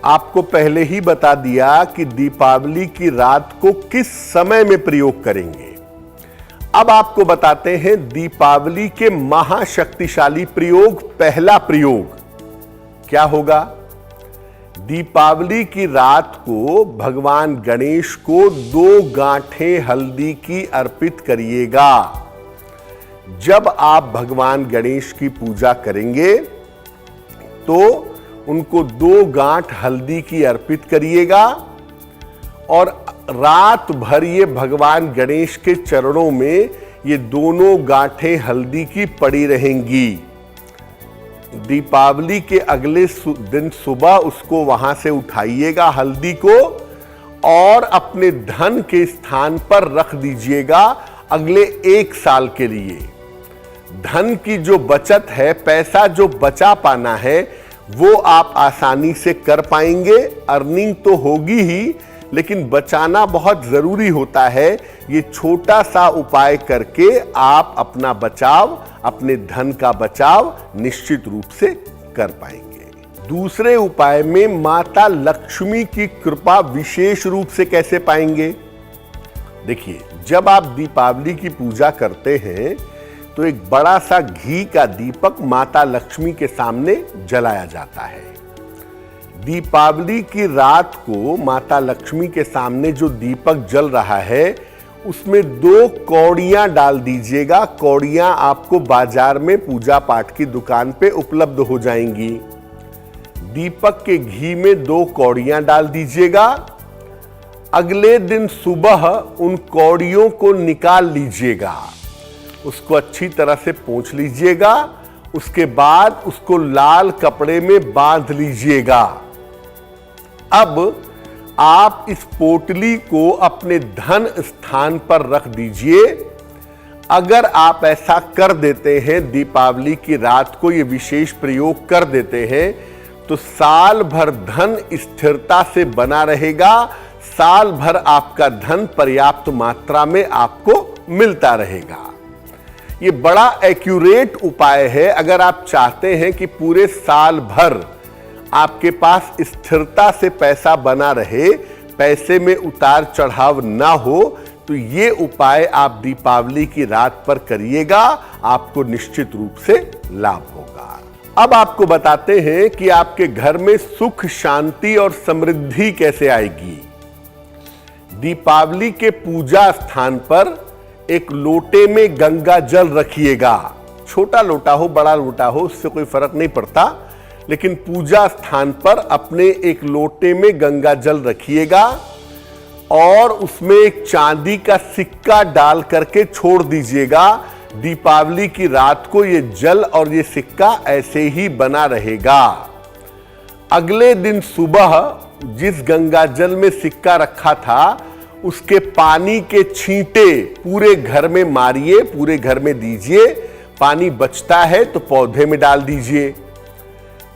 आपको पहले ही बता दिया कि दीपावली की रात को किस समय में प्रयोग करेंगे। अब आपको बताते हैं दीपावली के महाशक्तिशाली प्रयोग। पहला प्रयोग क्या होगा? दीपावली की रात को भगवान गणेश को 2 गांठें हल्दी की अर्पित करिएगा। जब आप भगवान गणेश की पूजा करेंगे तो उनको 2 गांठ हल्दी की अर्पित करिएगा और रात भर ये भगवान गणेश के चरणों में ये दोनों गांठें हल्दी की पड़ी रहेंगी। दीपावली के अगले दिन सुबह उसको वहां से उठाइएगा हल्दी को और अपने धन के स्थान पर रख दीजिएगा अगले 1 साल के लिए। धन की जो बचत है, पैसा जो बचा पाना है, वो आप आसानी से कर पाएंगे। अर्निंग तो होगी ही, लेकिन बचाना बहुत जरूरी होता है। ये छोटा सा उपाय करके आप अपना बचाव, अपने धन का बचाव निश्चित रूप से कर पाएंगे। दूसरे उपाय में माता लक्ष्मी की कृपा विशेष रूप से कैसे पाएंगे? देखिए, जब आप दीपावली की पूजा करते हैं तो एक बड़ा सा घी का दीपक माता लक्ष्मी के सामने जलाया जाता है। दीपावली की रात को माता लक्ष्मी के सामने जो दीपक जल रहा है उसमें 2 कौड़ियां डाल दीजिएगा। कौड़ियां आपको बाजार में पूजा पाठ की दुकान पे उपलब्ध हो जाएंगी। दीपक के घी में 2 कौड़ियां डाल दीजिएगा। अगले दिन सुबह उन कौड़ियों को निकाल लीजिएगा, उसको अच्छी तरह से पोंछ लीजिएगा। उसके बाद उसको लाल कपड़े में बांध लीजिएगा। अब आप इस पोटली को अपने धन स्थान पर रख दीजिए। अगर आप ऐसा कर देते हैं, दीपावली की रात को ये विशेष प्रयोग कर देते हैं, तो साल भर धन स्थिरता से बना रहेगा। साल भर आपका धन पर्याप्त मात्रा में आपको मिलता रहेगा। ये बड़ा एक्यूरेट उपाय है। अगर आप चाहते हैं कि पूरे साल भर आपके पास स्थिरता से पैसा बना रहे, पैसे में उतार चढ़ाव ना हो, तो ये उपाय आप दीपावली की रात पर करिएगा, आपको निश्चित रूप से लाभ होगा। अब आपको बताते हैं कि आपके घर में सुख, शांति और समृद्धि कैसे आएगी। दीपावली के पूजा स्थान पर एक लोटे में गंगा जल रखिएगा। छोटा लोटा हो, बड़ा लोटा हो, उससे कोई फर्क नहीं पड़ता, लेकिन पूजा स्थान पर अपने एक लोटे में गंगा जल रखिएगा और उसमें एक चांदी का सिक्का डाल करके छोड़ दीजिएगा। दीपावली की रात को ये जल और ये सिक्का ऐसे ही बना रहेगा। अगले दिन सुबह जिस गंगा जल में सिक्का रखा था, उसके पानी के छींटे पूरे घर में मारिए, पूरे घर में दीजिए। पानी बचता है तो पौधे में डाल दीजिए।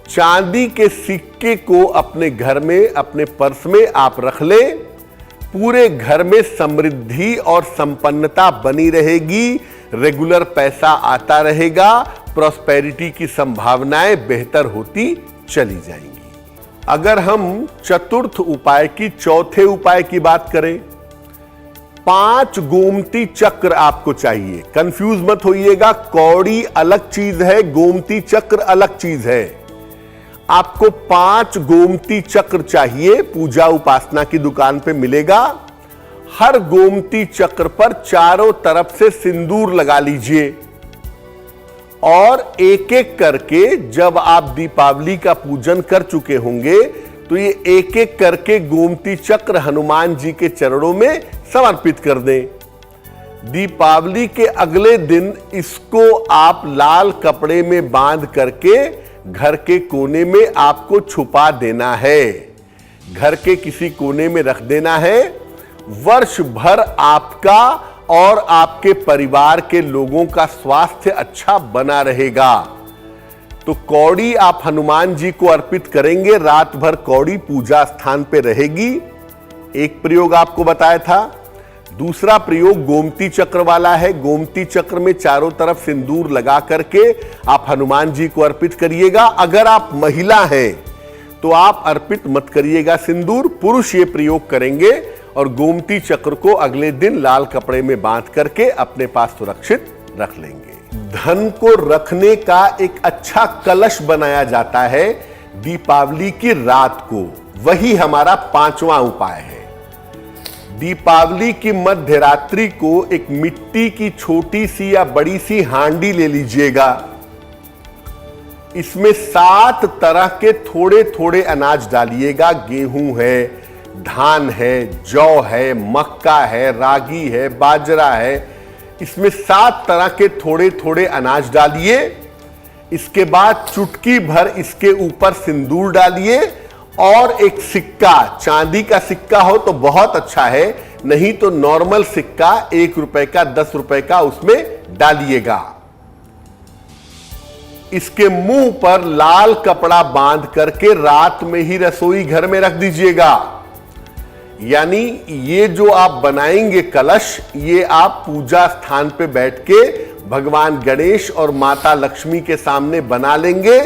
चांदी के सिक्के को अपने घर में, अपने पर्स में आप रख ले। पूरे घर में समृद्धि और संपन्नता बनी रहेगी। रेगुलर पैसा आता रहेगा। प्रॉस्पेरिटी की संभावनाएं बेहतर होती चली जाएंगी। अगर हम चतुर्थ उपाय की, चौथे उपाय की बात करें, 5 गोमती चक्र आपको चाहिए। कंफ्यूज मत होइएगा, कौड़ी अलग चीज है, गोमती चक्र अलग चीज है। आपको 5 गोमती चक्र चाहिए। पूजा उपासना की दुकान पे मिलेगा। हर गोमती चक्र पर चारों तरफ से सिंदूर लगा लीजिए और एक एक करके, जब आप दीपावली का पूजन कर चुके होंगे, तो ये एक एक करके गोमती चक्र हनुमान जी के चरणों में समर्पित कर दें। दीपावली के अगले दिन इसको आप लाल कपड़े में बांध करके घर के कोने में आपको छुपा देना है। घर के किसी कोने में रख देना है। वर्ष भर आपका और आपके परिवार के लोगों का स्वास्थ्य अच्छा बना रहेगा। तो कौड़ी आप हनुमान जी को अर्पित करेंगे। रात भर कौड़ी पूजा स्थान पे रहेगी। एक प्रयोग आपको बताया था। दूसरा प्रयोग गोमती चक्र वाला है। गोमती चक्र में चारों तरफ सिंदूर लगा करके आप हनुमान जी को अर्पित करिएगा। अगर आप महिला हैं तो आप अर्पित मत करिएगा सिंदूर, पुरुष ये प्रयोग करेंगे और गोमती चक्र को अगले दिन लाल कपड़े में बांध करके अपने पास सुरक्षित रख लेंगे। धन को रखने का एक अच्छा कलश बनाया जाता है दीपावली की रात को, वही हमारा 5वां उपाय है। दीपावली की मध्य रात्रि को एक मिट्टी की छोटी सी या बड़ी सी हांडी ले लीजिएगा। इसमें 7 तरह के थोड़े थोड़े अनाज डालिएगा। गेहूं है, धान है, जौ है, मक्का है, रागी है, बाजरा है। इसमें 7 तरह के थोड़े थोड़े अनाज डालिए। इसके बाद चुटकी भर इसके ऊपर सिंदूर डालिए और एक सिक्का, चांदी का सिक्का हो तो बहुत अच्छा है, नहीं तो नॉर्मल सिक्का 1 रुपए का, 10 रुपए का उसमें डालिएगा। इसके मुंह पर लाल कपड़ा बांध करके रात में ही रसोई घर में रख दीजिएगा। यानी ये जो आप बनाएंगे कलश, ये आप पूजा स्थान पे बैठ के भगवान गणेश और माता लक्ष्मी के सामने बना लेंगे।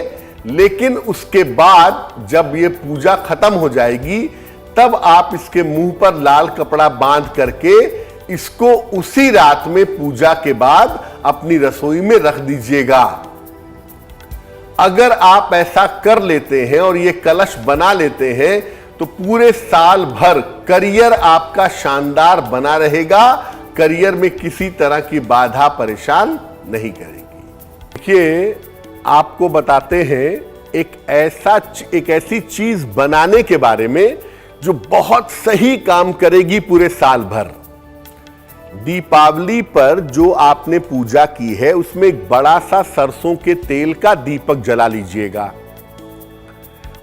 लेकिन उसके बाद जब ये पूजा खत्म हो जाएगी तब आप इसके मुंह पर लाल कपड़ा बांध करके इसको उसी रात में पूजा के बाद अपनी रसोई में रख दीजिएगा। अगर आप ऐसा कर लेते हैं और ये कलश बना लेते हैं तो पूरे साल भर करियर आपका शानदार बना रहेगा। करियर में किसी तरह की बाधा परेशान नहीं करेगी। देखिए, आपको बताते हैं एक ऐसी चीज बनाने के बारे में जो बहुत सही काम करेगी पूरे साल भर। दीपावली पर जो आपने पूजा की है उसमें एक बड़ा सा सरसों के तेल का दीपक जला लीजिएगा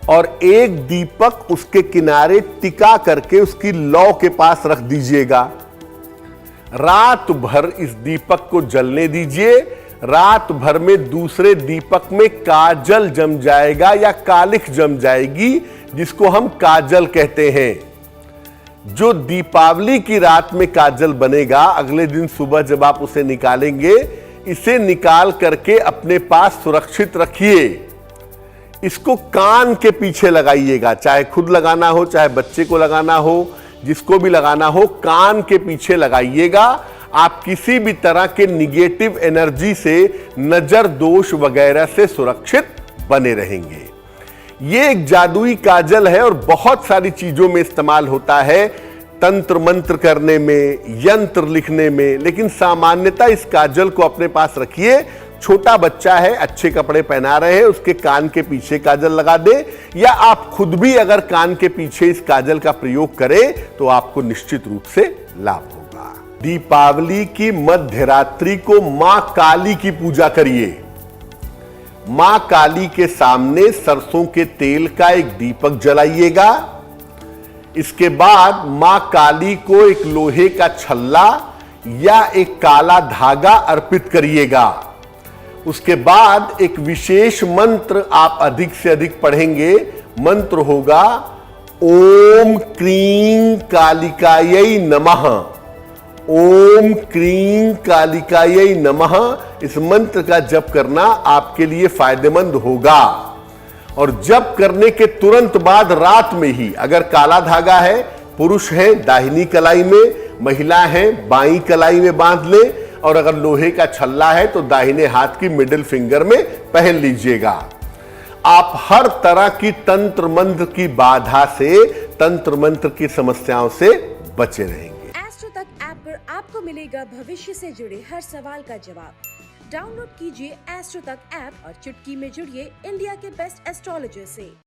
और एक दीपक उसके किनारे टिका करके उसकी लौ के पास रख दीजिएगा। रात भर इस दीपक को जलने दीजिए। रात भर में दूसरे दीपक में काजल जम जाएगा या कालिख जम जाएगी, जिसको हम काजल कहते हैं। जो दीपावली की रात में काजल बनेगा, अगले दिन सुबह जब आप उसे निकालेंगे, इसे निकाल करके अपने पास सुरक्षित रखिए। इसको कान के पीछे लगाइएगा, चाहे खुद लगाना हो, चाहे बच्चे को लगाना हो, जिसको भी लगाना हो, कान के पीछे लगाइएगा। आप किसी भी तरह के निगेटिव एनर्जी से, नजर दोष वगैरह से सुरक्षित बने रहेंगे। ये एक जादुई काजल है और बहुत सारी चीजों में इस्तेमाल होता है, तंत्र मंत्र करने में, यंत्र लिखने में। लेकिन सामान्यतः इस काजल को अपने पास रखिए। छोटा बच्चा है, अच्छे कपड़े पहना रहे हैं, उसके कान के पीछे काजल लगा दे, या आप खुद भी अगर कान के पीछे इस काजल का प्रयोग करें तो आपको निश्चित रूप से लाभ होगा। दीपावली की मध्य रात्रि को मां काली की पूजा करिए। मां काली के सामने सरसों के तेल का एक दीपक जलाइएगा। इसके बाद मां काली को एक लोहे का छल्ला या एक काला धागा अर्पित करिएगा। उसके बाद एक विशेष मंत्र आप अधिक से अधिक पढ़ेंगे। मंत्र होगा ओम क्रीं कालिकायै नमः। ओम क्रीं कालिकायै नमः। इस मंत्र का जप करना आपके लिए फायदेमंद होगा। और जप करने के तुरंत बाद रात में ही, अगर काला धागा है, पुरुष है दाहिनी कलाई में, महिला है बाईं कलाई में बांध ले, और अगर लोहे का छल्ला है तो दाहिने हाथ की मिडिल फिंगर में पहन लीजिएगा। आप हर तरह की तंत्र मंत्र की बाधा से, तंत्र मंत्र की समस्याओं से बचे रहेंगे। एस्ट्रो तक ऐप पर आपको मिलेगा भविष्य से जुड़े हर सवाल का जवाब। डाउनलोड कीजिए एस्ट्रो तक ऐप और चुटकी में जुड़िए इंडिया के बेस्ट एस्ट्रोलॉजर से।